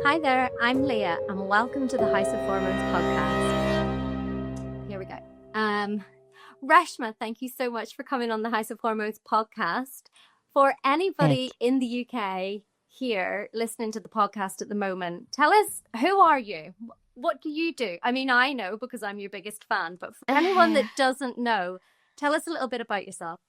Hi there, I'm Leah, and welcome to the House of Hormones podcast. Here we go. Reshma, thank you so much for coming on the House of Hormones podcast. For anybody in the UK here listening to the podcast at the moment, tell us, who are you? What do you do? I mean, I know because I'm your biggest fan, but for anyone that doesn't know, tell us a little bit about yourself.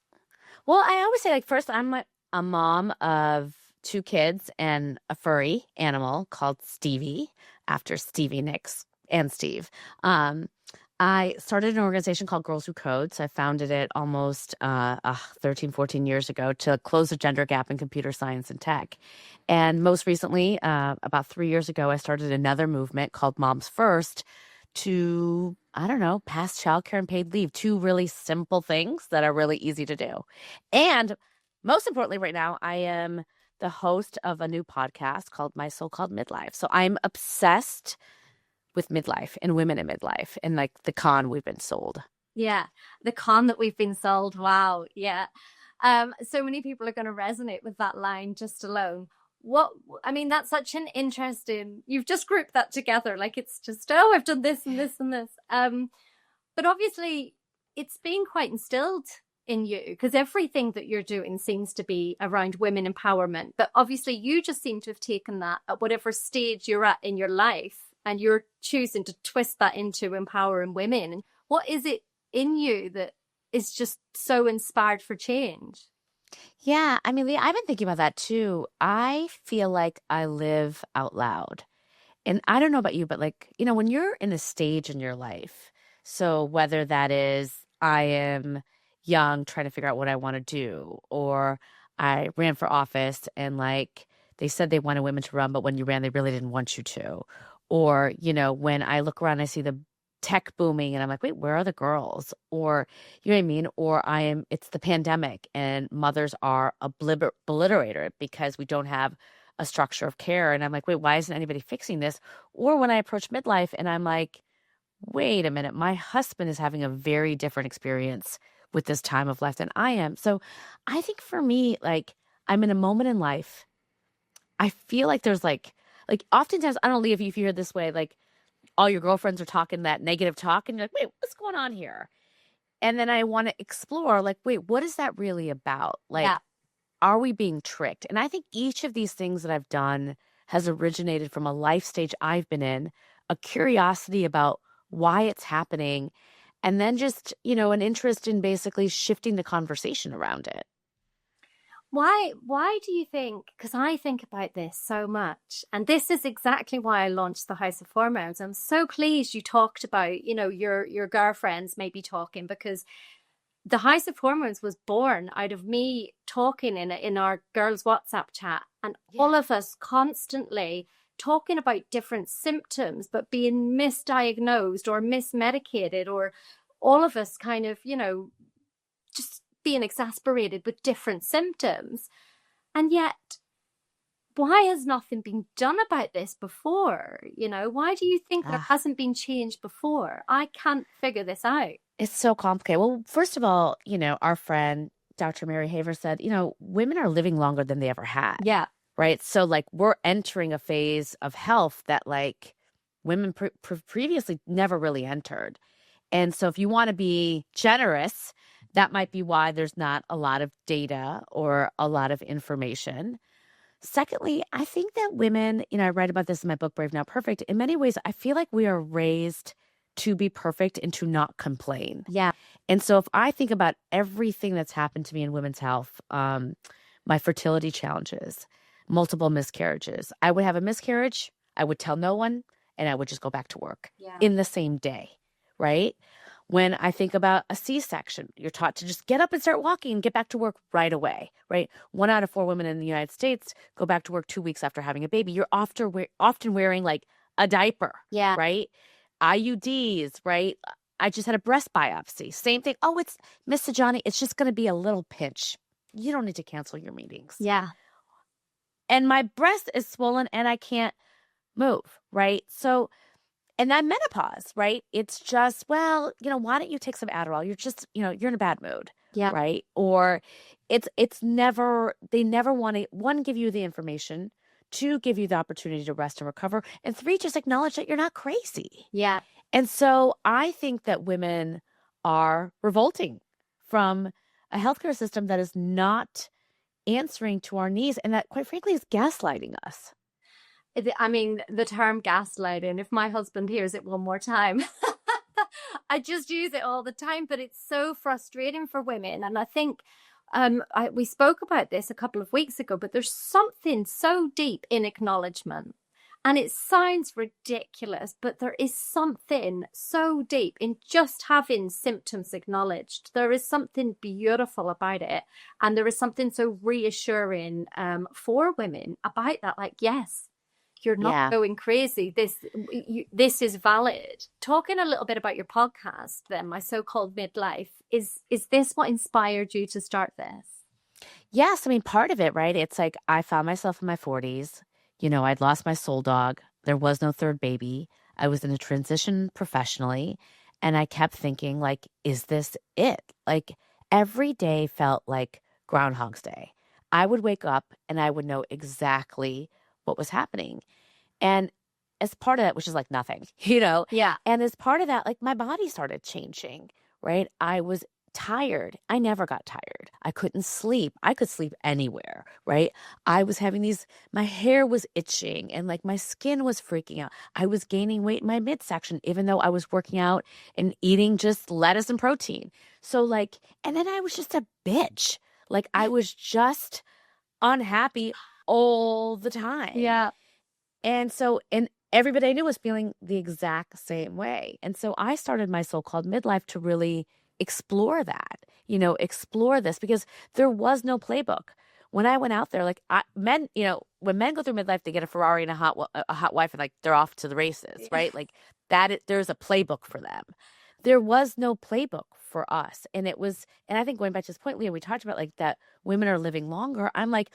Well, I always say, first, I'm a mom of 2 kids and a furry animal called Stevie, after Stevie Nicks and Steve. I started an organization called Girls Who Code. So I founded it almost 13, 14 years ago to close the gender gap in computer science and tech. And most recently, about 3 years ago, I started another movement called Moms First to, pass childcare and paid leave. 2 really simple things that are really easy to do. And most importantly, right now, I am the host of a new podcast called My So-Called Midlife. So I'm obsessed with midlife and women in midlife and like the con we've been sold. Yeah, the con that we've been sold. Wow. Yeah. So many people are going to resonate with that line just alone. That's such an interesting, you've just grouped that together. Like it's just, I've done this and this and this. But obviously it's been quite instilled in you because everything that you're doing seems to be around women empowerment. But obviously you just seem to have taken that at whatever stage you're at in your life and you're choosing to twist that into empowering women. What is it in you that is just so inspired for change? Yeah, I mean, Leah, I've been thinking about that too. I feel like I live out loud. And I don't know about you, but when you're in a stage in your life, so whether that is I am young trying to figure out what I want to do, or I ran for office and they said they wanted women to run, but when you ran, they really didn't want you to. Or, when I look around, I see the tech booming and I'm like, wait, where are the girls? Or, you know what I mean? Or it's the pandemic and mothers are obliterated because we don't have a structure of care. And I'm like, wait, why isn't anybody fixing this? Or when I approach midlife and I'm like, wait a minute, my husband is having a very different experience with this time of life than I am. So I think for me, I'm in a moment in life. I feel like there's oftentimes, I don't know, Leah, if you hear this way, all your girlfriends are talking that negative talk and you're like, wait, what's going on here? And then I want to explore, wait, what is that really about? Are we being tricked? And I think each of these things that I've done has originated from a life stage I've been in, a curiosity about why it's happening, and then just, an interest in basically shifting the conversation around it. Why do you think, because I think about this so much, and this is exactly why I launched the House of Hormones. I'm so pleased you talked about, your girlfriends maybe talking, because the House of Hormones was born out of me talking in our girls' WhatsApp chat, and all of us constantly talking about different symptoms, but being misdiagnosed or mismedicated, or all of us kind of, just being exasperated with different symptoms. And yet, why has nothing been done about this before? Why do you think there hasn't been change before? I can't figure this out. It's so complicated. Well, first of all, our friend, Dr. Mary Haver said, women are living longer than they ever had. Yeah. Right. So we're entering a phase of health that women previously never really entered. And so if you want to be generous, that might be why there's not a lot of data or a lot of information. Secondly, I think that women, I write about this in my book, Brave Now Perfect. In many ways, I feel like we are raised to be perfect and to not complain. Yeah. And so if I think about everything that's happened to me in women's health, my fertility challenges, multiple miscarriages, I would have a miscarriage, I would tell no one, and I would just go back to work in the same day, right? When I think about a C-section, you're taught to just get up and start walking and get back to work right away, right? 1 out of 4 women in the United States go back to work 2 weeks after having a baby. You're often wearing a diaper, right? IUDs, right? I just had a breast biopsy. Same thing. Oh, it's Miss Saujani. It's just going to be a little pinch. You don't need to cancel your meetings. Yeah. And my breast is swollen and I can't move, right? So, and then menopause, right? It's just, why don't you take some Adderall? You're just, you're in a bad mood, right? Or they never want to, one, give you the information 2, give you the opportunity to rest and recover, and 3, just acknowledge that you're not crazy. Yeah. And so I think that women are revolting from a healthcare system that is not answering to our needs and that, quite frankly, is gaslighting us. I mean, the term gaslighting, if my husband hears it one more time, I just use it all the time, but it's so frustrating for women. And I think we spoke about this a couple of weeks ago, but there's something so deep in acknowledgement. And it sounds ridiculous, but there is something so deep in just having symptoms acknowledged. There is something beautiful about it. And there is something so reassuring for women about that. Like, yes, you're not going crazy. This is valid. Talking a little bit about your podcast, then, My So-Called Midlife, is this what inspired you to start this? Yes, I mean, part of it, right? It's like I found myself in my 40s. I'd lost my soul dog. There was no third baby. I was in a transition professionally. And I kept thinking, like, is this it? Like, every day felt like Groundhog's Day. I would wake up and I would know exactly what was happening. And as part of that, which is like nothing, Yeah. And as part of that, like, my body started changing, right? I was tired. I never got tired. I couldn't sleep. I could sleep anywhere, right? I was having my hair was itching and like my skin was freaking out. I was gaining weight in my midsection, even though I was working out and eating just lettuce and protein. So like, and then I was just a bitch. Like, I was just unhappy all the time. Yeah. And everybody I knew was feeling the exact same way. And so I started My So-Called Midlife to really explore that, explore this, because there was no playbook. When I went out there, like men, when men go through midlife, they get a Ferrari and a hot wife, and like they're off to the races, right? Like there's a playbook for them. There was no playbook for us. And I think going back to this point, Leah, we talked about like that women are living longer. I'm like,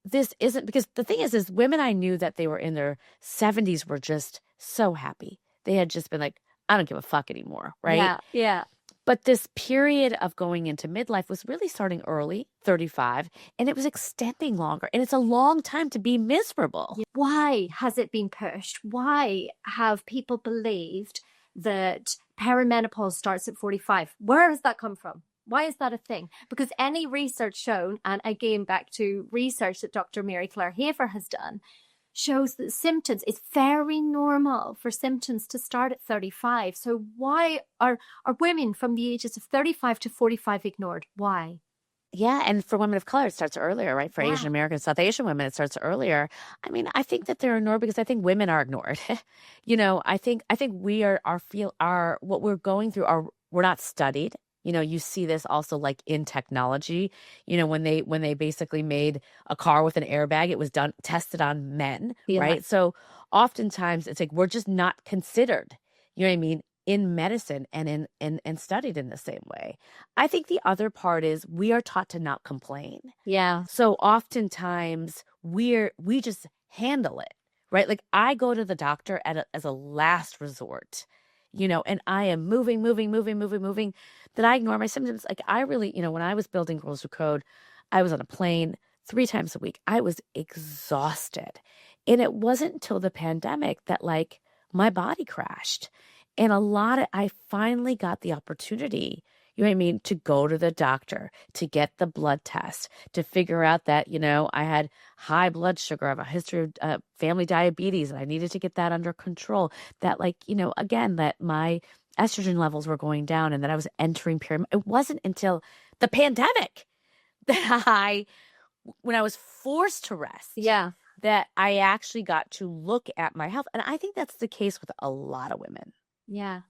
this isn't, because the thing is women I knew that they were in their 70s were just so happy. They had just been like, I don't give a fuck anymore, right? Yeah, yeah. But this period of going into midlife was really starting early, 35, and it was extending longer. And it's a long time to be miserable. Why has it been pushed? Why have people believed that perimenopause starts at 45? Where has that come from? Why is that a thing? Because any research shown, and again, back to research that Dr. Mary Claire Hafer has done, shows that symptoms, it's very normal for symptoms to start at 35. So why are women from the ages of 35 to 45 ignored? Why? Yeah, and for women of color, it starts earlier, right? For Asian American, South Asian women, it starts earlier. I mean, I think that they're ignored because I think women are ignored. I think we are what we're going through we're not studied. You see this also like in technology, when they basically made a car with an airbag, it was tested on men, right? So oftentimes it's like, we're just not considered, you know what I mean, in medicine and in studied in the same way. I think the other part is we are taught to not complain. Yeah. So oftentimes we just handle it, right? Like, I go to the doctor as a last resort. And I am moving, that I ignore my symptoms. Like, I really, when I was building Girls Who Code, I was on a plane 3 times a week. I was exhausted. And it wasn't until the pandemic that like my body crashed. And I finally got the opportunity, you know what I mean, to go to the doctor, to get the blood test, to figure out that, I had high blood sugar, I have a history of family diabetes, and I needed to get that under control. That like, again, that my estrogen levels were going down and that I was entering period. It wasn't until the pandemic that when I was forced to rest, that I actually got to look at my health. And I think that's the case with a lot of women. Yeah.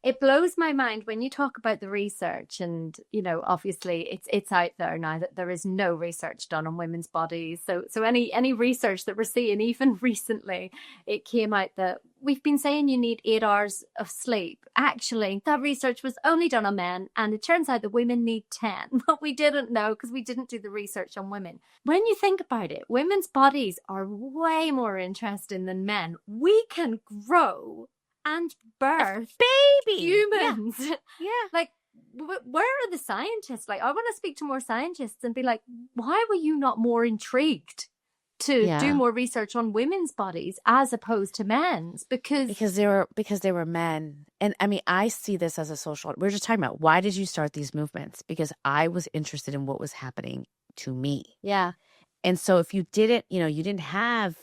It blows my mind when you talk about the research, and obviously it's out there now that there is no research done on women's bodies. So any research that we're seeing, even recently, it came out that we've been saying you need 8 hours of sleep. Actually, that research was only done on men, and it turns out that women need 10. But we didn't know because we didn't do the research on women. When you think about it, women's bodies are way more interesting than men. We can grow and birth baby humans. Yeah. Like, where are the scientists? Like, I want to speak to more scientists and be like, why were you not more intrigued to do more research on women's bodies as opposed to men's because they were men. And I mean, I see this as a social. We're just talking about, why did you start these movements? Because I was interested in what was happening to me. Yeah. And so if you didn't, you didn't have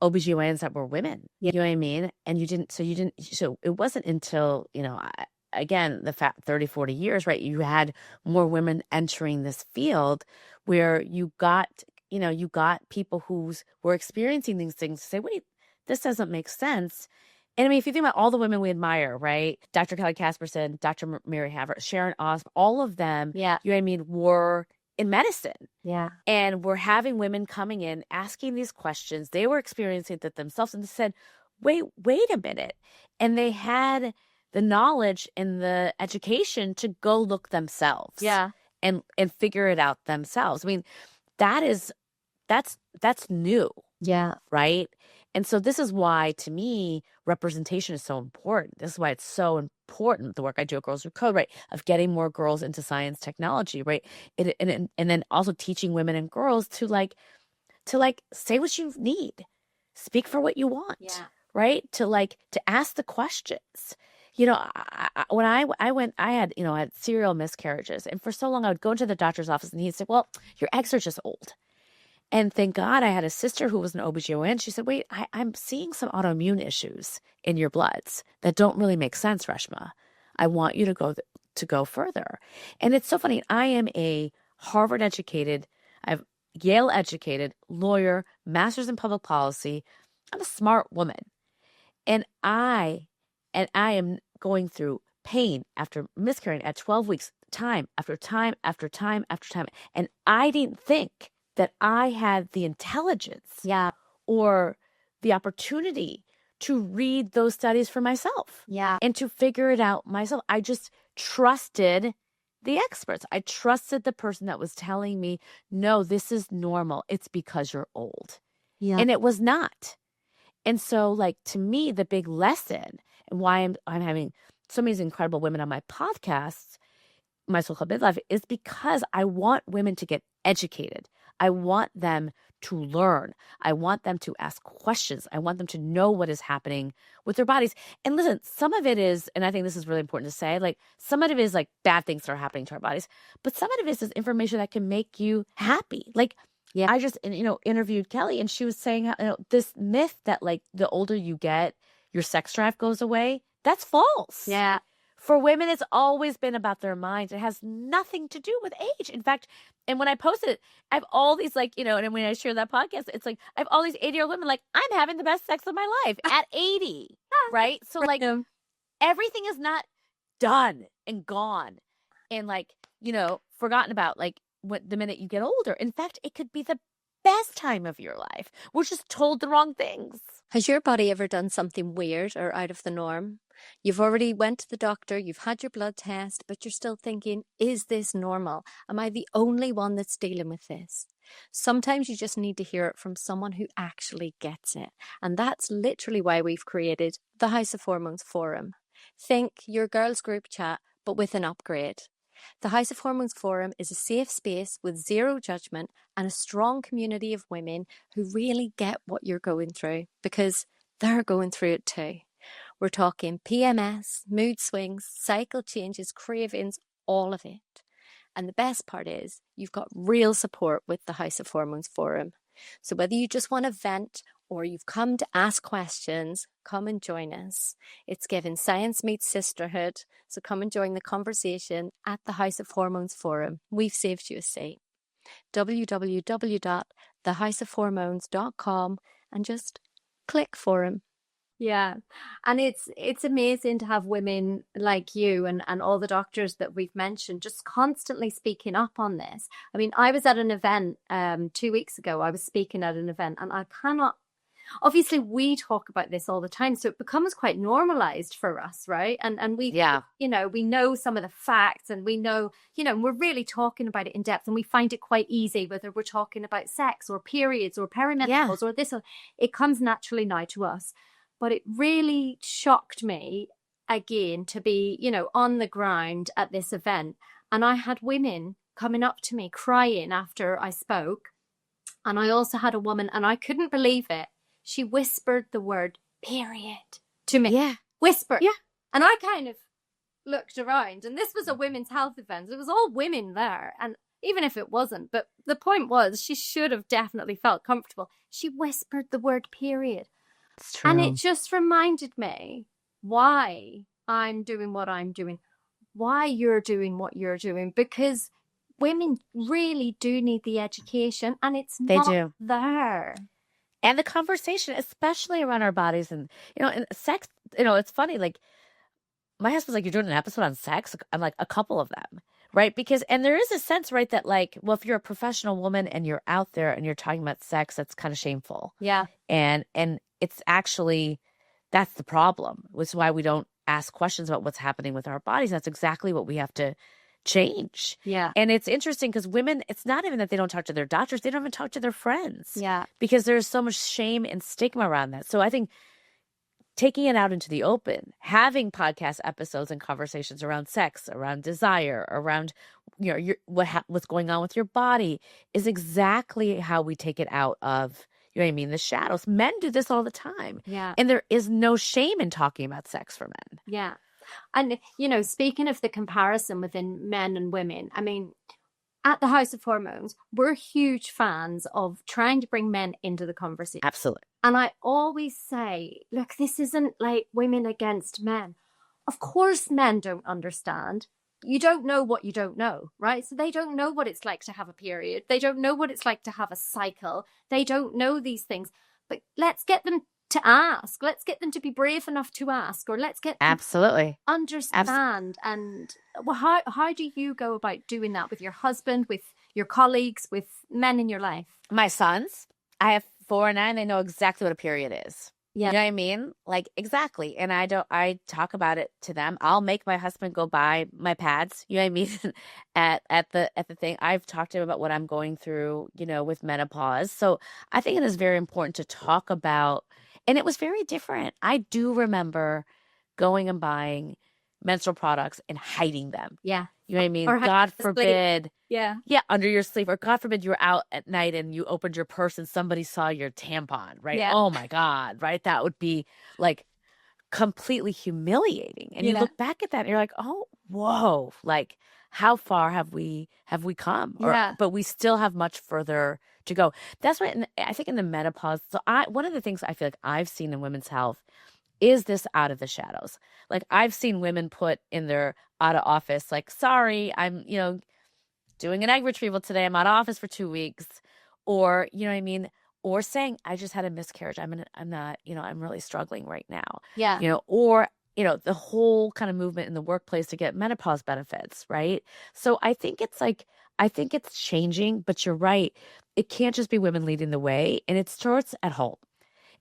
OBGYNs that were women, you know what I mean? And so it wasn't until, again, the 30, 40 years, right? You had more women entering this field where you got people who were experiencing these things to say, wait, this doesn't make sense. And I mean, if you think about all the women we admire, right? Dr. Kelly Casperson, Dr. Mary Havert, Sharon Osbourne, all of them, you know what I mean, were in medicine. Yeah. And we're having women coming in, asking these questions. They were experiencing it themselves and they said, wait a minute. And they had the knowledge and the education to go look themselves. Yeah. And figure it out themselves. I mean, that's new. Yeah. Right. And so this is why, to me, representation is so important. This is why it's so important, the work I do at Girls Who Code, right, of getting more girls into science, technology, right, and then also teaching women and girls to say what you need, speak for what you want, right, to ask the questions. When I went, I had serial miscarriages, and for so long I would go into the doctor's office and he'd say, well, your eggs are just old. And thank God I had a sister who was an OBGYN. She said, wait, I'm seeing some autoimmune issues in your bloods that don't really make sense, Reshma. I want you to go further. And it's so funny. I am a Harvard educated, I've Yale educated lawyer, master's in public policy. I'm a smart woman. And I am going through pain after miscarrying at 12 weeks, time after time after time after time. And I didn't think that I had the intelligence or the opportunity to read those studies for myself and to figure it out myself. I just trusted the experts. I trusted the person that was telling me, no, this is normal. It's because you're old. Yeah. And it was not. And so, to me, the big lesson and why I'm having so many incredible women on my podcasts, my Soul Club Midlife, is because I want women to get educated. I want them to learn. I want them to ask questions. I want them to know what is happening with their bodies. And listen, some of it is, and I think this is really important to say, some of it is bad things that are happening to our bodies, but some of it is information that can make you happy. I just, interviewed Kelly, and she was saying how, this myth that the older you get, your sex drive goes away. That's false. Yeah. For women, it's always been about their minds. It has nothing to do with age. In fact, and when I posted it, I have all these and when I share that podcast, it's I have all these 80-year-old women I'm having the best sex of my life at 80, right? So everything is not done and gone and forgotten about the minute you get older. In fact, it could be the best time of your life. We're just told the wrong things. Has your body ever done something weird or out of the norm? You've already went to the doctor, you've had your blood test, but you're still thinking, is this normal? Am I the only one that's dealing with this? Sometimes you just need to hear it from someone who actually gets it. And that's literally why we've created the House of Hormones Forum. Think your girls group chat, but with an upgrade. The House of Hormones Forum is a safe space with zero judgment and a strong community of women who really get what you're going through because they're going through it too. We're talking PMS, mood swings, cycle changes, cravings, all of it. And the best part is you've got real support with the House of Hormones Forum. So whether you just want to vent or you've come to ask questions, come and join us. It's given science meets sisterhood. So come and join the conversation at the House of Hormones Forum. We've saved you a seat. www.thehouseofhormones.com and just click forum. Yeah. And it's amazing to have women like you and all the doctors that we've mentioned just constantly speaking up on this. I mean, I was at an event 2 weeks ago. I was speaking at an event and I cannot, obviously we talk about this all the time. So it becomes quite normalized for us, right? And we, we know some of the facts and we know, we're really talking about it in depth and we find it quite easy, whether we're talking about sex or periods or perimenopause or this, it comes naturally now to us. But it really shocked me, again, to be, on the ground at this event. And I had women coming up to me crying after I spoke. And I also had a woman, and I couldn't believe it. She whispered the word period to me. Yeah. Whisper. Yeah. And I kind of looked around, and this was a women's health event. It was all women there. And even if it wasn't, but the point was she should have definitely felt comfortable. She whispered the word period. It's true. And it just reminded me why I'm doing what I'm doing, why you're doing what you're doing, because women really do need the education, and They not do. there. And the conversation, especially around our bodies and, and sex, it's funny. Like, my husband's like, you're doing an episode on sex? I'm like, a couple of them, right? And there is a sense, right, that like, well, if you're a professional woman and you're out there and you're talking about sex, that's kind of shameful. Yeah. And it's actually, that's the problem, which is why we don't ask questions about what's happening with our bodies. That's exactly what we have to change. Yeah. And it's interesting because women, it's not even that they don't talk to their doctors, they don't even talk to their friends. Yeah. Because there's so much shame and stigma around that. So I think taking it out into the open, having podcast episodes and conversations around sex, around desire, around what's going on with your body is exactly how we take it out of, the shadows. Men do this all the time. Yeah. And there is no shame in talking about sex for men. Yeah. And, speaking of the comparison within men and women, I mean, at the House of Hormones, we're huge fans of trying to bring men into the conversation. Absolutely. And I always say, look, this isn't like women against men. Of course, men don't understand. You don't know what you don't know, right? So they don't know what it's like to have a period. They don't know what it's like to have a cycle. They don't know these things. But let's get them to ask. Let's get them to be brave enough to ask, or let's get them Absolutely to understand. And how do you go about doing that with your husband, with your colleagues, with men in your life? My sons, I have 4 and 9. They know exactly what a period is. Yeah. You know what I mean? Like, exactly. And I talk about it to them. I'll make my husband go buy my pads, you know what I mean? at the thing. I've talked to him about what I'm going through, with menopause. So I think it is very important to talk about, and it was very different. I do remember going and buying menstrual products and hiding them. Yeah. You know what I mean? Or God forbid. Yeah. Yeah, under your sleeve. Or God forbid you were out at night and you opened your purse and somebody saw your tampon, right? Yeah. Oh my God, right? That would be like completely humiliating. And you look back at that and you're like, oh, whoa, like how far have we come? But we still have much further to go. That's why I think in the menopause, so one of the things I feel like I've seen in women's health is this out of the shadows. Like, I've seen women put in their out of office, like, sorry, I'm, doing an egg retrieval today. I'm out of office for 2 weeks. Or, you know what I mean? Or saying, I just had a miscarriage. I'm not, I'm really struggling right now. Yeah. Or, the whole kind of movement in the workplace to get menopause benefits, right? So I think it's changing, but you're right. It can't just be women leading the way. And it starts at home.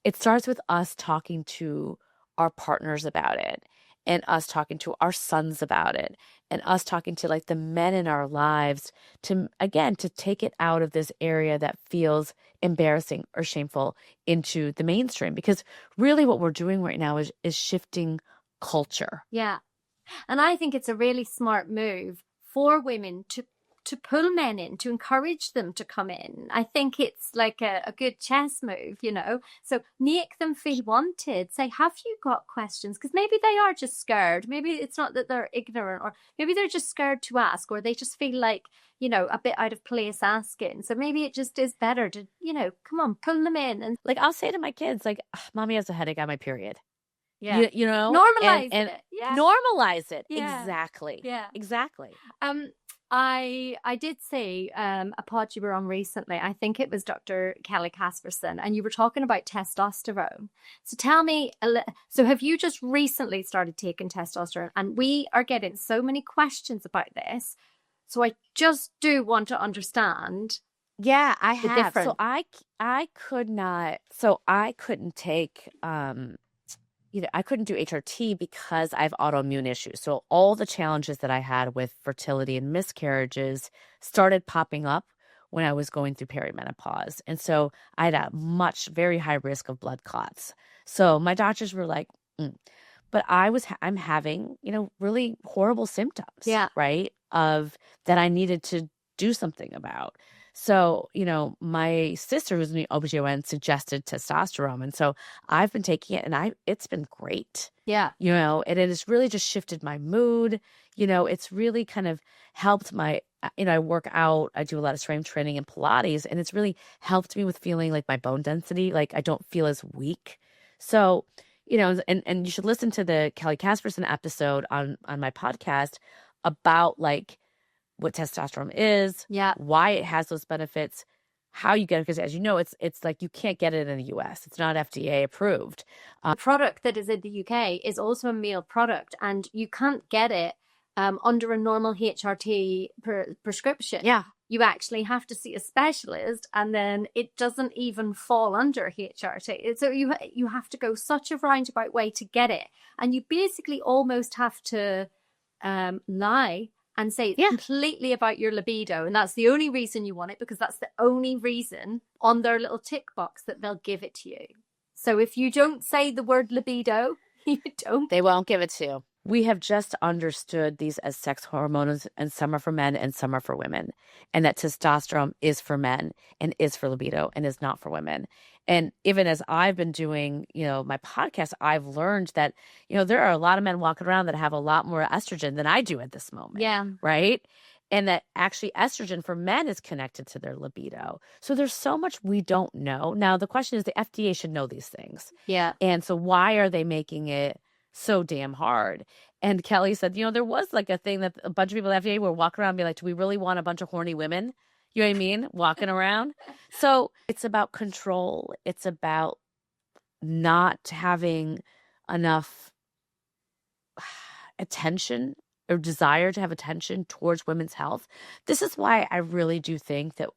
It starts with us talking to our partners about it, and us talking to our sons about it, and us talking to like the men in our lives to take it out of this area that feels embarrassing or shameful into the mainstream. Because really what we're doing right now is shifting culture. Yeah. And I think it's a really smart move for women to pull men in, to encourage them to come in. I think it's like a good chess move, So make them feel wanted. Say, have you got questions? Because maybe they are just scared. Maybe it's not that they're ignorant, or maybe they're just scared to ask, or they just feel like, a bit out of place asking. So maybe it just is better to, come on, pull them in. And like, I'll say to my kids, like, Mommy has a headache, I have my period. Yeah. Normalize it. Yeah. Normalize it. Yeah. Exactly. Yeah. Exactly. I did see a pod you were on recently. I think it was Dr. Kelly Casperson, and you were talking about testosterone. So tell me, so have you just recently started taking testosterone? And we are getting so many questions about this. So I just do want to understand. Yeah, I have. So I could not. So I couldn't take. I couldn't do HRT because I have autoimmune issues. So all the challenges that I had with fertility and miscarriages started popping up when I was going through perimenopause. And so I had a very high risk of blood clots. So my doctors were like, but I'm having, really horrible symptoms, Yeah. right? Of that I needed to do something about. So, my sister who's an OBGYN suggested testosterone. And so I've been taking it and it's been great. Yeah. And it has really just shifted my mood. It's really kind of helped I work out, I do a lot of strength training and Pilates, and it's really helped me with feeling like my bone density, like I don't feel as weak. So, and you should listen to the Kelly Casperson episode on my podcast about like what testosterone is, Yeah. why it has those benefits, how you get it. Because as you know, it's like you can't get it in the US. It's not FDA approved. The product that is in the UK is also a male product, and you can't get it under a normal HRT prescription. Yeah. You actually have to see a specialist, and then it doesn't even fall under HRT. So you have to go such a roundabout way to get it. And you basically almost have to lie and say it's completely about your libido. And that's the only reason you want it, because that's the only reason on their little tick box that they'll give it to you. So if you don't say the word libido, they won't give it to you. We have just understood these as sex hormones, and some are for men and some are for women. And that testosterone is for men and is for libido and is not for women. And even as I've been doing, my podcast, I've learned that, there are a lot of men walking around that have a lot more estrogen than I do at this moment. Yeah. Right. And that actually estrogen for men is connected to their libido. So there's so much we don't know. Now, the question is the FDA should know these things. Yeah. And so why are they making it so damn hard? And Kelly said, there was like a thing that a bunch of people at the FDA were walking around and be like, do we really want a bunch of horny women? You know what I mean? Walking around. So it's about control. It's about not having enough attention or desire to have attention towards women's health. This is why I really do think that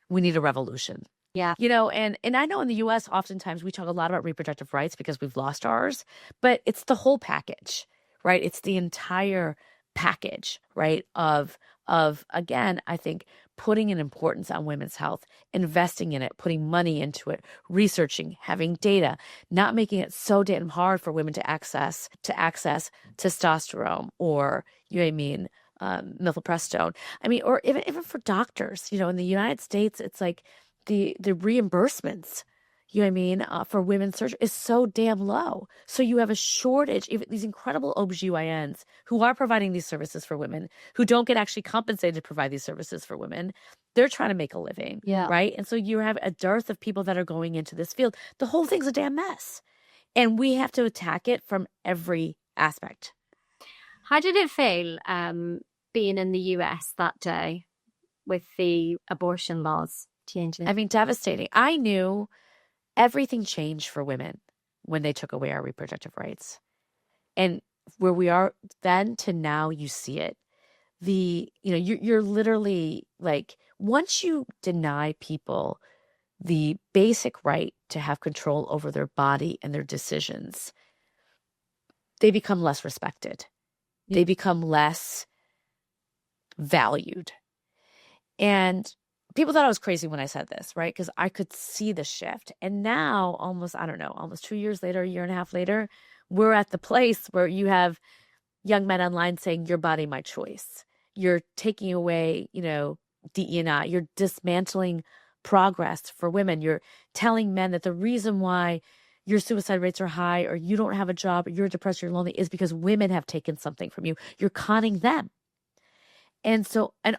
we need a revolution. Yeah. And I know in the US, oftentimes we talk a lot about reproductive rights because we've lost ours, but it's the whole package, right? It's the entire package, right? Of again, I think putting an importance on women's health, investing in it, putting money into it, researching, having data, not making it so damn hard for women to access testosterone or, mifepristone. Or even for doctors, in the United States, it's like the reimbursements, for women's surgery is so damn low. So you have a shortage, even these incredible OBGYNs who are providing these services for women, who don't get actually compensated to provide these services for women. They're trying to make a living, right? And so you have a dearth of people that are going into this field. The whole thing's a damn mess. And we have to attack it from every aspect. How did it feel being in the US that day with the abortion laws changing? Devastating. I knew everything changed for women when they took away our reproductive rights. And where we are then to now, you see it. You're literally like, once you deny people the basic right to have control over their body and their decisions, they become less respected. They become less valued. And people thought I was crazy when I said this, right? Because I could see the shift. And now, almost 2 years later, a year and a half later, we're at the place where you have young men online saying, your body, my choice. You're taking away, DE&I. You're dismantling progress for women. You're telling men that the reason why your suicide rates are high, or you don't have a job, or you're depressed, you're lonely, is because women have taken something from you. You're conning them. And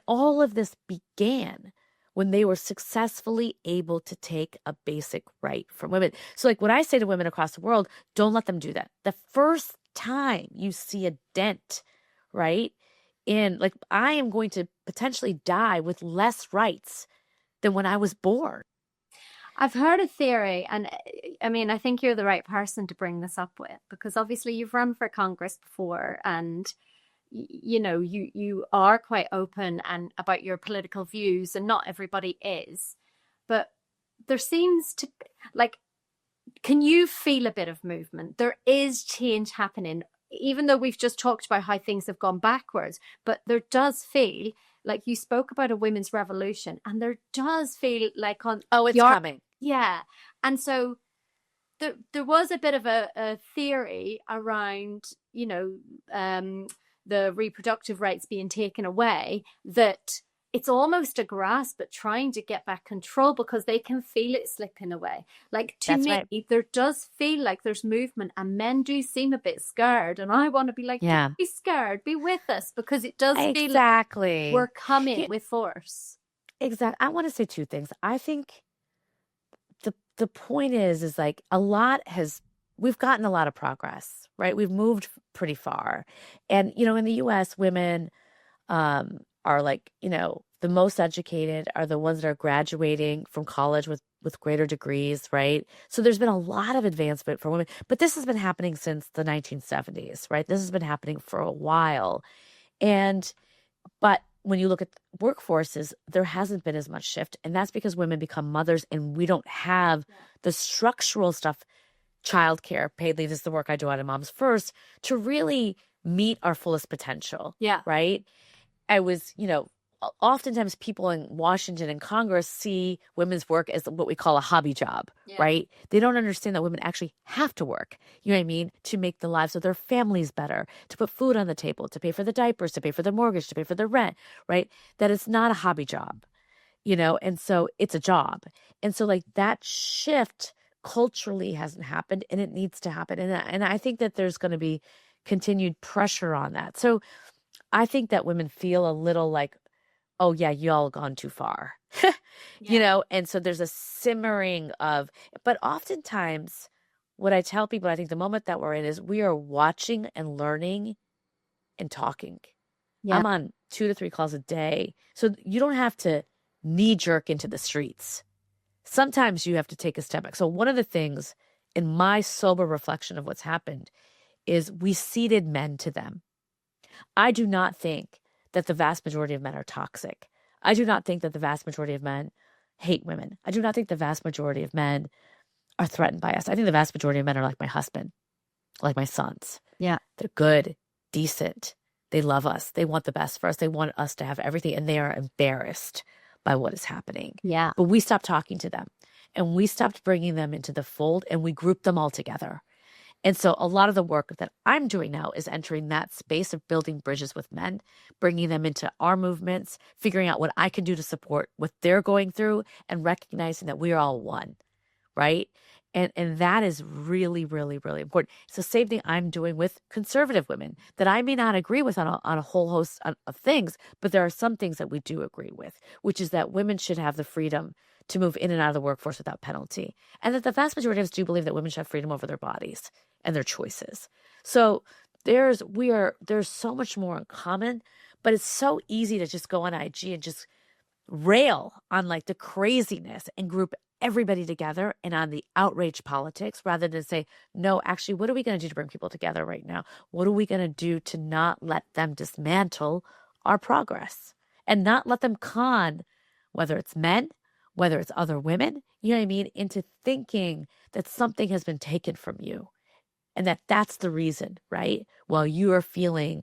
all of this began when they were successfully able to take a basic right from women. So like when I say to women across the world, don't let them do that. The first time you see a dent, right, in like, I am going to potentially die with less rights than when I was born. I've heard a theory, and I think you're the right person to bring this up with, because obviously you've run for Congress before, and you are quite open and about your political views, and not everybody is, but there seems to, like, can you feel a bit of movement? There is change happening, even though we've just talked about how things have gone backwards, but there does feel like, you spoke about a women's revolution, and there does feel like it's coming. Yeah. And so there was a bit of a theory around, the reproductive rights being taken away, that it's almost a grasp at trying to get back control because they can feel it slipping away. Like to That's me, right. there does feel like there's movement, and men do seem a bit scared. And I want to be like, don't Yeah, be scared, be with us, because it does feel like we're exactly. coming Yeah, with force. exactly. I want to say two things. I think the point is like we've gotten a lot of progress, right? We've moved pretty far. And, in the US, women are like, the most educated are the ones that are graduating from college with greater degrees, right? So there's been a lot of advancement for women, but this has been happening since the 1970s, right? This has been happening for a while. And but when you look at workforces, there hasn't been as much shift. And that's because women become mothers and we don't have the structural stuff, childcare, paid leave is the work I do out of Moms First, to really meet our fullest potential. Yeah. Right. I was, oftentimes people in Washington and Congress see women's work as what we call a hobby job, right? They don't understand that women actually have to work, you know what I mean, to make the lives of their families better, to put food on the table, to pay for the diapers, to pay for the mortgage, to pay for the rent, right? That it's not a hobby job, and so it's a job. And so like that shift culturally hasn't happened and it needs to happen. And I think that there's going to be continued pressure on that. So I think that women feel a little like, oh yeah, y'all gone too far, and so there's a simmering but oftentimes what I tell people, I think the moment that we're in is we are watching and learning and talking. Yeah. I'm on 2 to 3 calls a day. So you don't have to knee jerk into the streets. Sometimes you have to take a step back. So one of the things in my sober reflection of what's happened is we ceded men to them. I do not think that the vast majority of men are toxic. I do not think that the vast majority of men hate women. I do not think the vast majority of men are threatened by us. I think the vast majority of men are like my husband, like my sons. Yeah. They're good, decent. They love us. They want the best for us. They want us to have everything, and they are embarrassed by what is happening. Yeah. But we stopped talking to them, and we stopped bringing them into the fold, and we grouped them all together. And so a lot of the work that I'm doing now is entering that space of building bridges with men, bringing them into our movements, figuring out what I can do to support what they're going through, and recognizing that we are all one, right? And that is really, really, really important. It's the same thing I'm doing with conservative women that I may not agree with on a whole host of things, but there are some things that we do agree with, which is that women should have the freedom to move in and out of the workforce without penalty. And that the vast majority of us do believe that women should have freedom over their bodies and their choices. So there's so much more in common, but it's so easy to just go on IG and just rail on like the craziness and group everybody together and on the outrage politics rather than say, no, actually, what are we going to do to bring people together right now? What are we going to do to not let them dismantle our progress and not let them con, whether it's men, whether it's other women, you know what I mean, into thinking that something has been taken from you and that's the reason, right? While you are feeling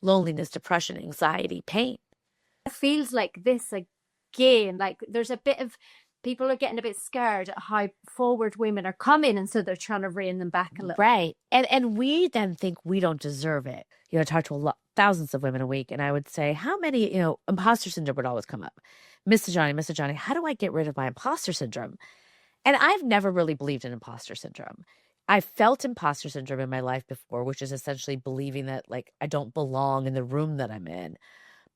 loneliness, depression, anxiety, pain. It feels like this again, like there's a bit of people are getting a bit scared at how forward women are coming, and so they're trying to rein them back a little. Right. And we then think we don't deserve it. I talk to thousands of women a week, and I would say, how many, imposter syndrome would always come up. Mr. Johnny, how do I get rid of my imposter syndrome? And I've never really believed in imposter syndrome. I felt imposter syndrome in my life before, which is essentially believing that like I don't belong in the room that I'm in.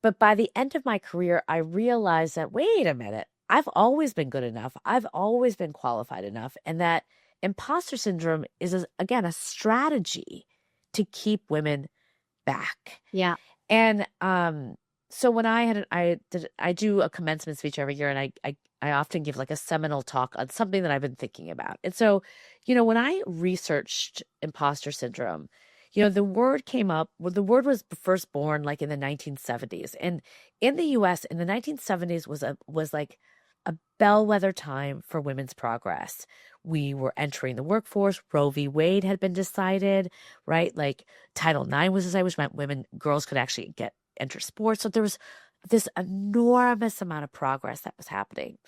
But by the end of my career, I realized that, wait a minute, I've always been good enough. I've always been qualified enough. And that imposter syndrome is, again, a strategy to keep women back. Yeah. And so when I do a commencement speech every year, and I often give like a seminal talk on something that I've been thinking about. And so, when I researched imposter syndrome, the word came up. Well, the word was first born like in the 1970s, and in the U.S. in the 1970s was like a bellwether time for women's progress. We were entering the workforce. Roe v. Wade had been decided, right? Like Title IX was decided, which meant girls could actually enter sports. So there was this enormous amount of progress that was happening.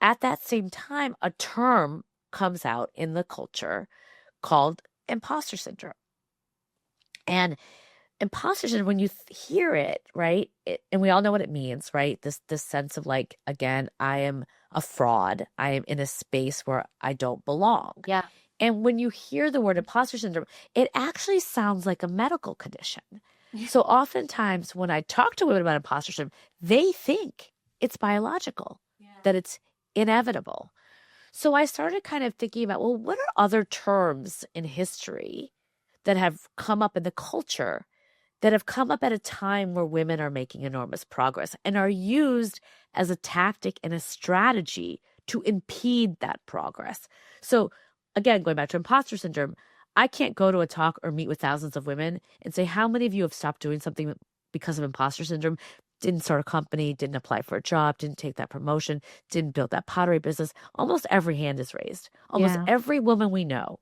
At that same time, a term comes out in the culture called imposter syndrome. And imposter syndrome, when you hear it, right? And we all know what it means, right? This sense of like, again, I am a fraud. I am in a space where I don't belong. Yeah. And when you hear the word imposter syndrome, it actually sounds like a medical condition. So oftentimes when I talk to women about imposter syndrome, they think it's biological, that it's inevitable. So I started kind of thinking about, well, what are other terms in history that have come up in the culture that have come up at a time where women are making enormous progress and are used as a tactic and a strategy to impede that progress? So again, going back to imposter syndrome, I can't go to a talk or meet with thousands of women and say, how many of you have stopped doing something because of imposter syndrome? Didn't start a company, didn't apply for a job, didn't take that promotion, didn't build that pottery business. Almost every hand is raised. Almost every woman we know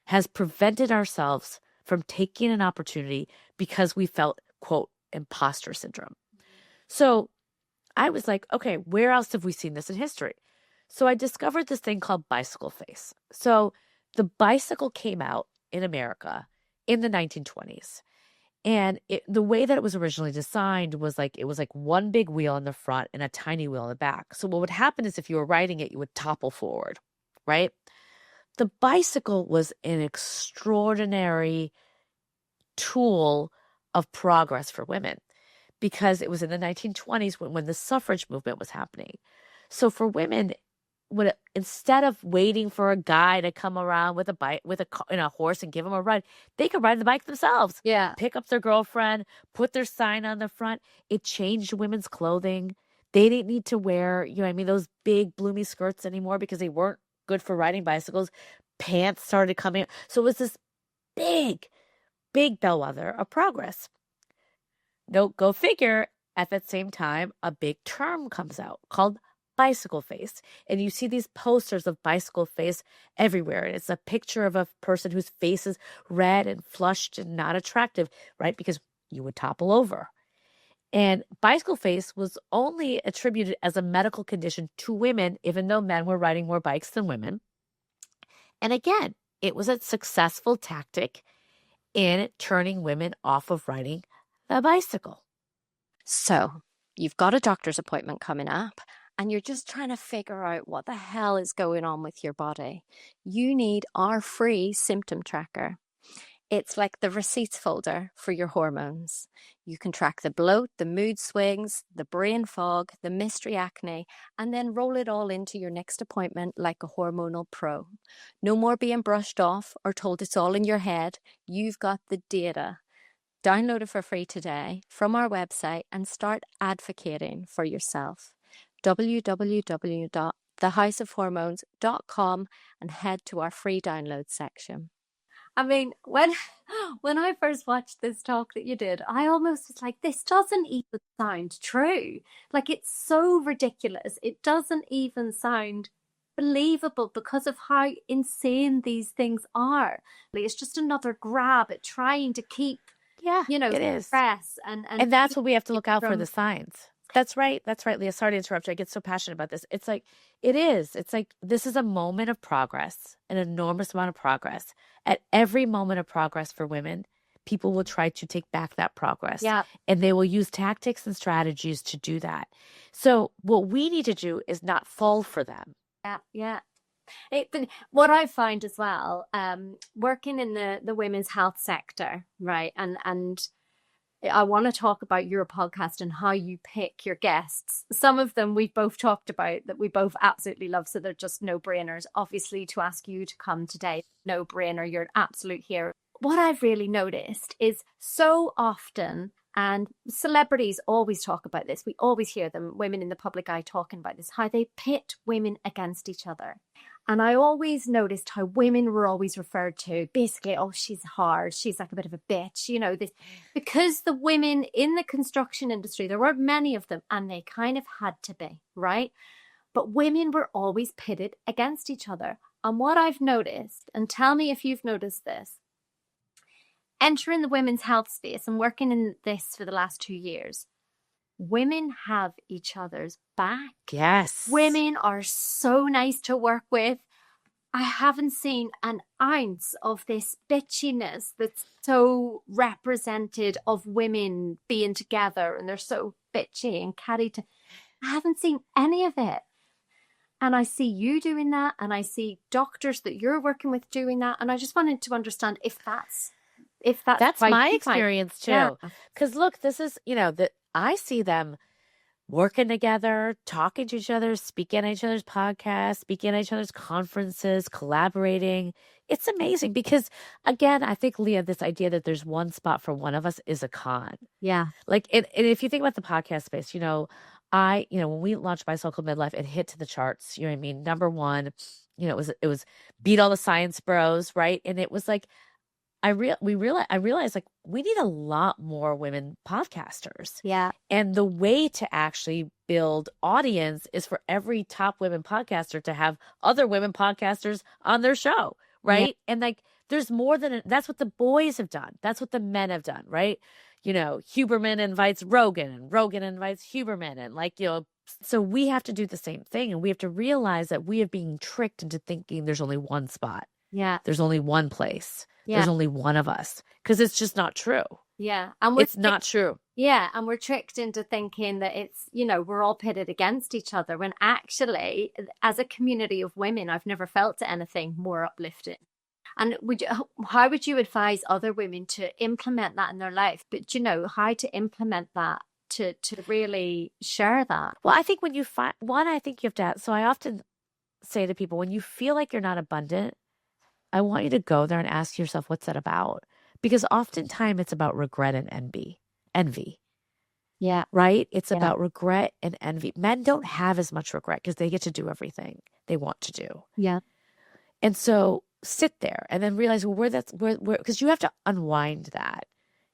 has prevented ourselves from taking an opportunity because we felt, quote, imposter syndrome. So I was like, okay, where else have we seen this in history? So I discovered this thing called bicycle face. So the bicycle came out in America in the 1920s. And the way that it was originally designed was like, it was like one big wheel in the front and a tiny wheel in the back. So what would happen is if you were riding it, you would topple forward, right? The bicycle was an extraordinary tool of progress for women because it was in the 1920s when the suffrage movement was happening. So for women, instead of waiting for a guy to come around with a bike, with a horse and give them a ride, they could ride the bike themselves. Yeah. Pick up their girlfriend, put their sign on the front. It changed women's clothing. They didn't need to wear, those big bloomy skirts anymore because they weren't good for riding bicycles. Pants started coming. So it was this big, big bellwether of progress. No, go figure, at that same time, a big term comes out called bicycle face. And you see these posters of bicycle face everywhere. And it's a picture of a person whose face is red and flushed and not attractive, right? Because you would topple over. And bicycle face was only attributed as a medical condition to women, even though men were riding more bikes than women. And again, it was a successful tactic in turning women off of riding the bicycle. So you've got a doctor's appointment coming up and you're just trying to figure out what the hell is going on with your body. You need our free symptom tracker. It's like the receipts folder for your hormones. You can track the bloat, the mood swings, the brain fog, the mystery acne, and then roll it all into your next appointment like a hormonal pro. No more being brushed off or told it's all in your head. You've got the data. Download it for free today from our website and start advocating for yourself. www.thehouseofhormones.com and head to our free download section. I mean, when I first watched this talk that you did, I almost was like, this doesn't even sound true. Like, it's so ridiculous. It doesn't even sound believable because of how insane these things are. It's just another grab at trying to keep, it is. Stress and that's what we have to look out for, the signs. That's right, Leah. Sorry to interrupt you. I get so passionate about this. It's like, this is a moment of progress, an enormous amount of progress. At every moment of progress for women, people will try to take back that progress. Yeah. And they will use tactics and strategies to do that. So what we need to do is not fall for them. Yeah. But what I find as well, working in the women's health sector, right? And I want to talk about your podcast and how you pick your guests. Some of them we've both talked about that we both absolutely love. So they're just no-brainers. Obviously, to ask you to come today, no-brainer. You're an absolute hero. What I've really noticed is so often, and celebrities always talk about this, we always hear them, women in the public eye talking about this, how they pit women against each other. And I always noticed how women were always referred to basically, oh, she's hard, she's like a bit of a bitch, this, because the women in the construction industry, there weren't many of them, and they kind of had to be, right? But women were always pitted against each other. And what I've noticed, and tell me if you've noticed this, entering the women's health space and working in this for the last 2 years, women have each other's back. Yes. Women are so nice to work with. I haven't seen an ounce of this bitchiness that's so represented of women being together and they're so bitchy and catty. I haven't seen any of it. And I see you doing that, and I see doctors that you're working with doing that. And I just wanted to understand if that's right. My experience too. Yeah. Because look, this is, that I see them working together, talking to each other, speaking at each other's podcasts, speaking at each other's conferences, collaborating. It's amazing because, again, I think, Leah, this idea that there's one spot for one of us is a con. Yeah. Like, and if you think about the podcast space, when we launched My So-Called Midlife, it hit to the charts. You know what I mean? Number one, it was beat all the science bros, right? And it was like, I realized like we need a lot more women podcasters. Yeah. And the way to actually build audience is for every top women podcaster to have other women podcasters on their show, right? Yeah. And like there's more than that's what the boys have done. That's what the men have done, right? Huberman invites Rogan and Rogan invites Huberman, and so we have to do the same thing, and we have to realize that we are being tricked into thinking there's only one spot. Yeah. There's only one place. Yeah. There's only one of us, because it's just not true. Yeah. And it's not true. Yeah. And we're tricked into thinking that it's, we're all pitted against each other, when actually, as a community of women, I've never felt anything more uplifting. And how would you advise other women to implement that in their life? But, how to implement that to really share that? Well, I think when you find one, I think you have to, so I often say to people, when you feel like you're not abundant, I want you to go there and ask yourself, what's that about? Because oftentimes it's about regret and envy. Yeah. Right? It's about regret and envy. Men don't have as much regret because they get to do everything they want to do. Yeah. And so sit there and then realize where because you have to unwind that,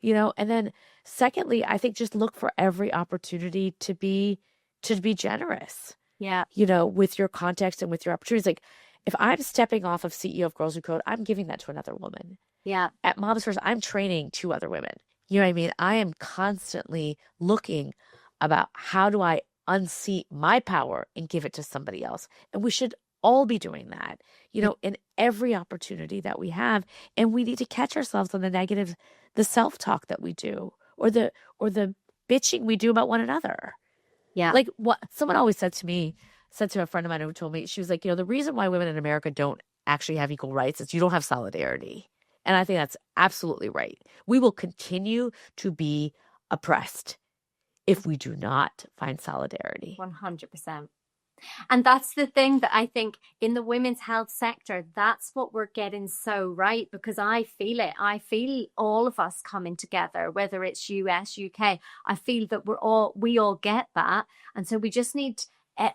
and then secondly, I think just look for every opportunity to be generous. Yeah. With your context and with your opportunities. Like, if I'm stepping off of CEO of Girls Who Code, I'm giving that to another woman. Yeah. At Moms First, I'm training 2 other women. You know what I mean? I am constantly looking about how do I unseat my power and give it to somebody else. And we should all be doing that, in every opportunity that we have. And we need to catch ourselves on the negatives, the self-talk that we do, or the bitching we do about one another. Yeah. Like what someone always said to a friend of mine who told me, she was like, the reason why women in America don't actually have equal rights is you don't have solidarity. And I think that's absolutely right. We will continue to be oppressed if we do not find solidarity. 100%. And that's the thing that I think in the women's health sector, that's what we're getting so right, because I feel it. I feel all of us coming together, whether it's US, UK. I feel that we all get that. And so we just need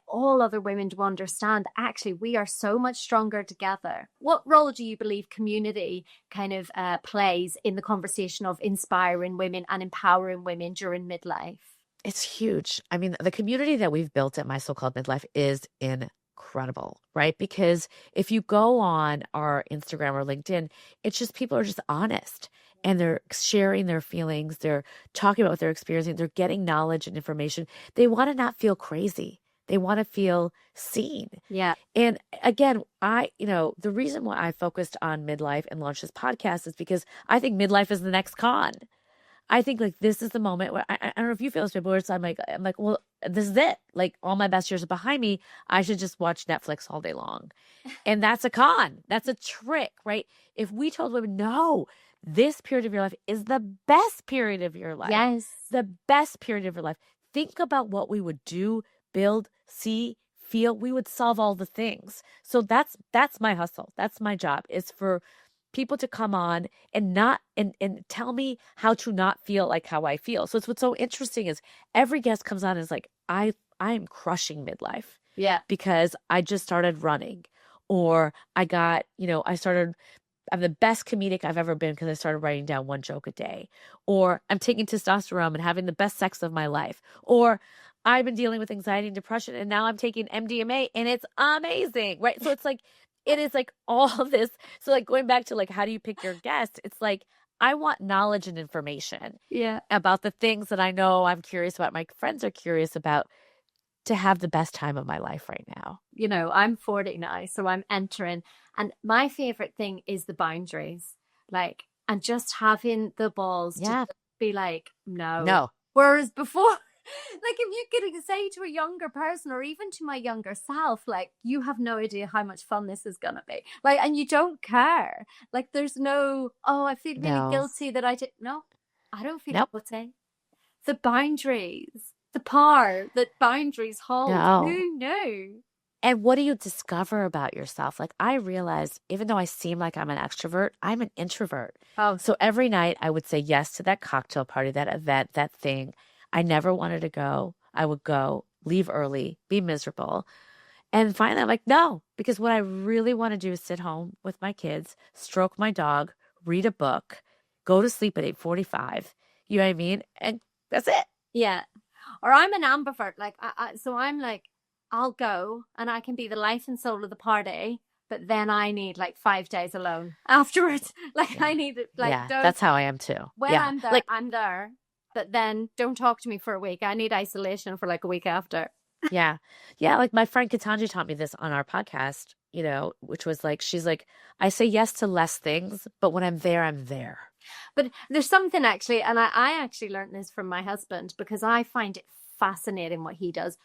all other women to understand, actually, we are so much stronger together. What role do you believe community kind of plays in the conversation of inspiring women and empowering women during midlife? It's huge. I mean, the community that we've built at My So-Called Midlife is incredible, right? Because if you go on our Instagram or LinkedIn, it's just people are just honest and they're sharing their feelings. They're talking about what they're experiencing. They're getting knowledge and information. They want to not feel crazy. They want to feel seen. Yeah. And again, the reason why I focused on midlife and launched this podcast is because I think midlife is the next con. I think like this is the moment where I don't know if you feel this way, but I'm like, well, this is it. Like all my best years are behind me. I should just watch Netflix all day long. And that's a con. That's a trick, right? If we told women, no, this period of your life is the best period of your life. Yes. The best period of your life. Think about what we would do, build, see, feel. We would solve all the things. So that's my hustle. That's my job, is for people to come on and not and tell me how to not feel like how I feel. So it's what's so interesting is every guest comes on and is like, I'm crushing midlife. Yeah. Because I just started running, or I got, I'm the best comedic I've ever been because I started writing down 1 joke a day, or I'm taking testosterone and having the best sex of my life, or I've been dealing with anxiety and depression and now I'm taking MDMA and it's amazing, right? So it's like, it is like all of this. So like going back to like, how do you pick your guest? It's like, I want knowledge and information about the things that I know I'm curious about, my friends are curious about, to have the best time of my life right now. I'm 40 now, so I'm entering. And my favorite thing is the boundaries, like, and just having the balls to Yeah. be like, no. No. Whereas before, like if you're gonna say to a younger person or even to my younger self, like, you have no idea how much fun this is gonna be. Like, and you don't care. Like, there's no, oh, I feel really No. guilty that I did. No, I don't feel Nope. guilty. The boundaries, the power that boundaries hold. No. Who knew? And what do you discover about yourself? Like, I realized, even though I seem like I'm an extrovert, I'm an introvert. Oh, So every night I would say yes to that cocktail party, that event, that thing. I never wanted to go. I would go, leave early, be miserable. And finally, I'm like, no, because what I really want to do is sit home with my kids, stroke my dog, read a book, go to sleep at 8:45. You know what I mean? And that's it. yeah. Or I'm an ambivert. Like, so I'm like, I'll go and I can be the life and soul of the party, but then I need like 5 days alone afterwards. Like, Yeah. I need it. Like, Yeah, don't, that's how I am too. when Yeah. I'm there, Like, I'm there. But then don't talk to me for a week. I need isolation for like a week after. yeah. Yeah. Like my friend Katanji taught me this on our podcast, which was like, she's like, I say yes to less things, but when I'm there, I'm there. But there's something actually, and I actually learned this from my husband because I find it fascinating what he does.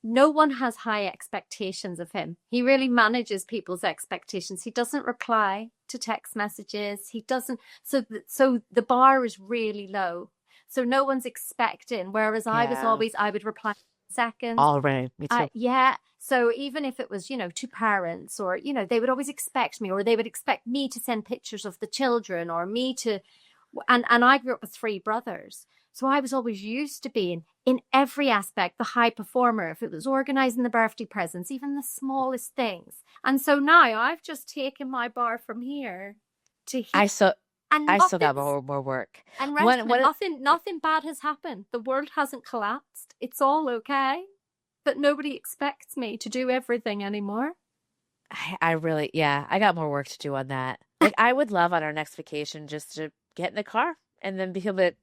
No one has high expectations of him. He really manages people's expectations. He doesn't reply to text messages. He doesn't. So the bar is really low. So no one's expecting. Whereas I would reply in seconds. All right. Me too. Yeah. So even if it was, to parents or, they would always expect me, or they would expect me to send pictures of the children, or me to, and I grew up with 3 brothers. So I was always used to being in every aspect the high performer. If it was organizing the birthday presents, even the smallest things. And so now I've just taken my bar from here to here. I still got more work. And nothing bad has happened. The world hasn't collapsed. It's all okay. But nobody expects me to do everything anymore. I really, I got more work to do on that. Like, I would love on our next vacation just to get in the car and then be able to,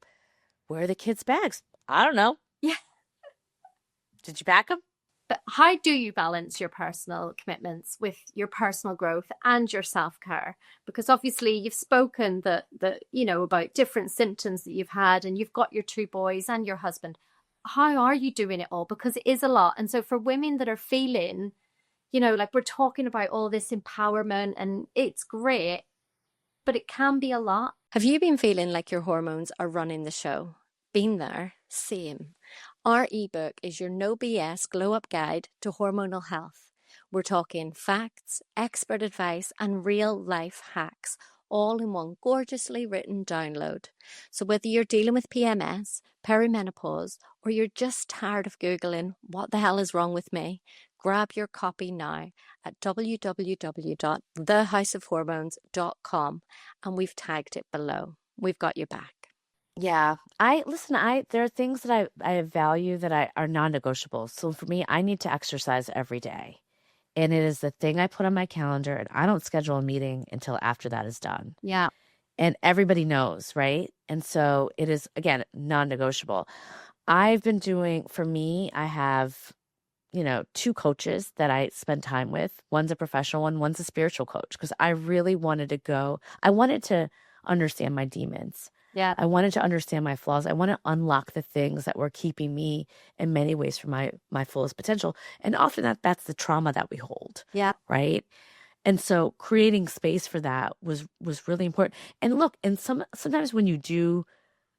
where are the kids' bags? I don't know. Yeah. Did you pack them? But how do you balance your personal commitments with your personal growth and your self-care? Because obviously you've spoken about different symptoms that you've had, and you've got your 2 boys and your husband. How are you doing it all? Because it is a lot. And so for women that are feeling, like we're talking about all this empowerment, and it's great, but it can be a lot. Have you been feeling like your hormones are running the show? Been there? Same. Our ebook is your no BS glow up guide to hormonal health. We're talking facts, expert advice, and real life hacks, all in one gorgeously written download. So whether you're dealing with PMS, perimenopause, or you're just tired of Googling what the hell is wrong with me, grab your copy now at www.thehouseofhormones.com, and we've tagged it below. We've got your back. Yeah. There are things that I value that are non-negotiable. So for me, I need to exercise every day. And it is the thing I put on my calendar, and I don't schedule a meeting until after that is done. Yeah. And everybody knows, right? And so it is, again, non-negotiable. I've been doing, for me, I have, 2 coaches that I spend time with. One's a professional one, one's a spiritual coach, because I really wanted to understand my demons. Yeah. I wanted to understand my flaws. I want to unlock the things that were keeping me in many ways from my fullest potential. And often that's the trauma that we hold. Yeah. Right. And so creating space for that was really important. And look, and sometimes when you do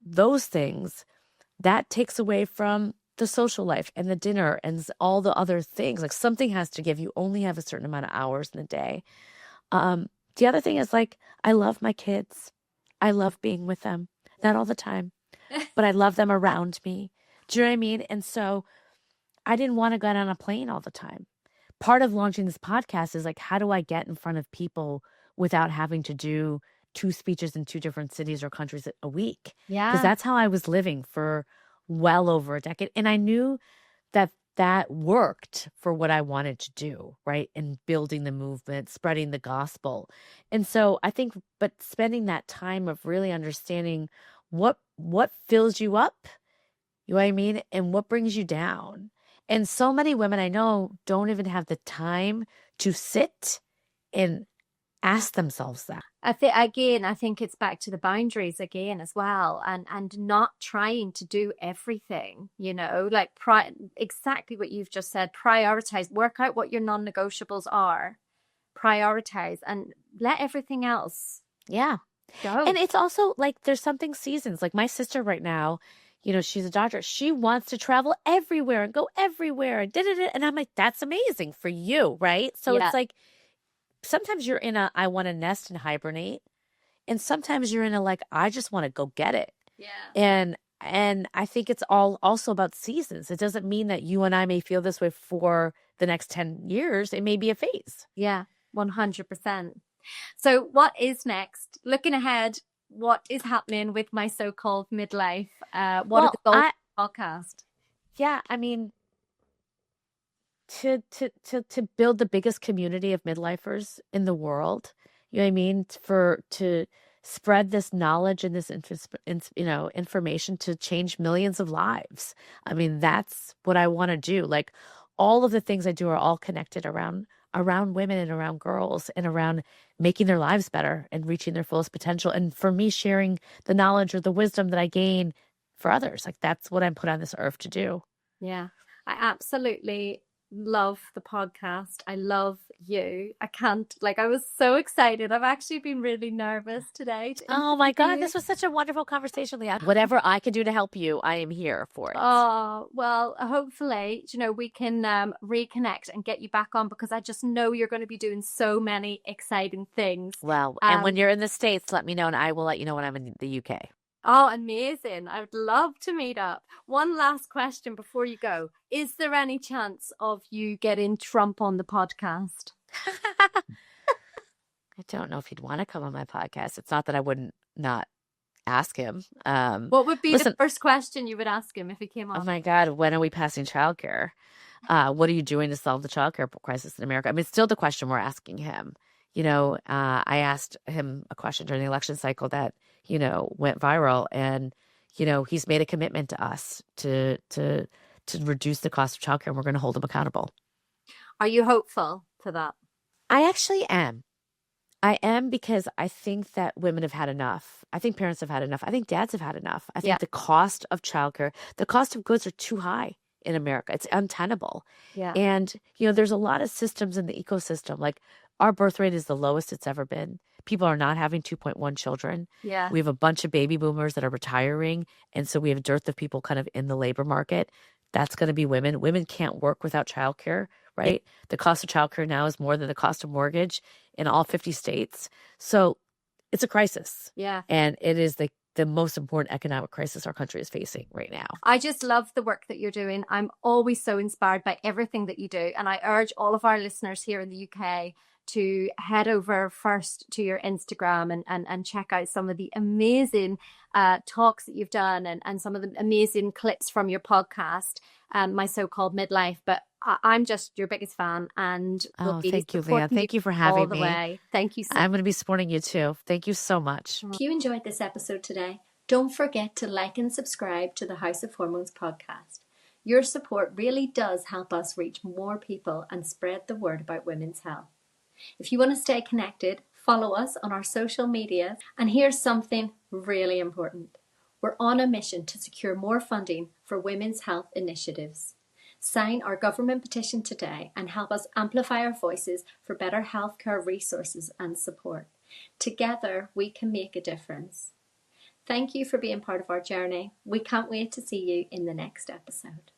those things, that takes away from the social life and the dinner and all the other things. Like, something has to give. You only have a certain amount of hours in a day. The other thing is, like, I love my kids. I love being with them. Not all the time, but I love them around me. Do you know what I mean? And so I didn't want to get on a plane all the time. Part of launching this podcast is like, how do I get in front of people without having to do 2 speeches in 2 different cities or countries a week? Yeah. Because that's how I was living for well over a decade. And I knew that worked for what I wanted to do, right? And building the movement, spreading the gospel. And so I think, but spending that time of really understanding what fills you up, you know what I mean? And what brings you down. And so many women I know don't even have the time to sit and ask themselves that. I think it's back to the boundaries again as well, and not trying to do everything, like exactly what you've just said. Prioritize, work out what your non-negotiables are, prioritize, and let everything else Yeah. go. And it's also like there's something seasons. Like my sister right now, she's a doctor. She wants to travel everywhere and go everywhere and da-da-da. And I'm like, that's amazing for you, right? So Yeah. it's like sometimes you're in I want to nest and hibernate. And sometimes you're in like, I just want to go get it. Yeah. And I think it's all also about seasons. It doesn't mean that you and I may feel this way for the next 10 years. It may be a phase. Yeah, 100%. So what is next? Looking ahead, what is happening with my so-called midlife? What are the goals of the podcast? Yeah, I mean, to build the biggest community of midlifers in the world, you know what I mean? To spread this knowledge and this information to change millions of lives. I mean, that's what I want to do. Like all of the things I do are all connected around women and around girls and around making their lives better and reaching their fullest potential. And for me, sharing the knowledge or the wisdom that I gain for others, like that's what I'm put on this earth to do. Yeah, I absolutely love the podcast. I love you. I was so excited. I've actually been really nervous today. Oh my God, this was such a wonderful conversation, Leah. Whatever I can do to help you, I am here for it. Oh, well, hopefully, we can reconnect and get you back on, because I just know you're going to be doing so many exciting things. Well, and when you're in the States, let me know and I will let you know when I'm in the UK. Oh, amazing. I would love to meet up. One last question before you go. Is there any chance of you getting Trump on the podcast? I don't know if he'd want to come on my podcast. It's not that I wouldn't not ask him. What would be the first question you would ask him if he came on? Oh my God, when are we passing childcare? What are you doing to solve the childcare crisis in America? I mean, it's still the question we're asking him. I asked him a question during the election cycle that, went viral, and, he's made a commitment to us to reduce the cost of childcare, and we're going to hold him accountable. Are you hopeful for that? I actually am. I am, because I think that women have had enough. I think parents have had enough. I think dads have had enough. I think the cost of childcare, the cost of goods are too high in America. It's untenable. Yeah. And, there's a lot of systems in the ecosystem. Like our birth rate is the lowest it's ever been. People are not having 2.1 children. Yeah. We have a bunch of baby boomers that are retiring. And so we have a dearth of people kind of in the labor market. That's going to be women. Women can't work without childcare, right? Yeah. The cost of childcare now is more than the cost of mortgage in all 50 states. So it's a crisis. Yeah. And it is the most important economic crisis our country is facing right now. I just love the work that you're doing. I'm always so inspired by everything that you do. And I urge all of our listeners here in the UK to head over first to your Instagram and check out some of the amazing talks that you've done and some of the amazing clips from your podcast, My So-Called Midlife. But I'm just your biggest fan, and thank you, Leah. Thank you for having me. Way. Thank you so much. I'm going to be supporting you too. Thank you so much. If you enjoyed this episode today, don't forget to like and subscribe to the House of Hormones podcast. Your support really does help us reach more people and spread the word about women's health. If you want to stay connected, follow us on our social media. And here's something really important. We're on a mission to secure more funding for women's health initiatives. Sign our government petition today and help us amplify our voices for better healthcare resources and support. Together, we can make a difference. Thank you for being part of our journey. We can't wait to see you in the next episode.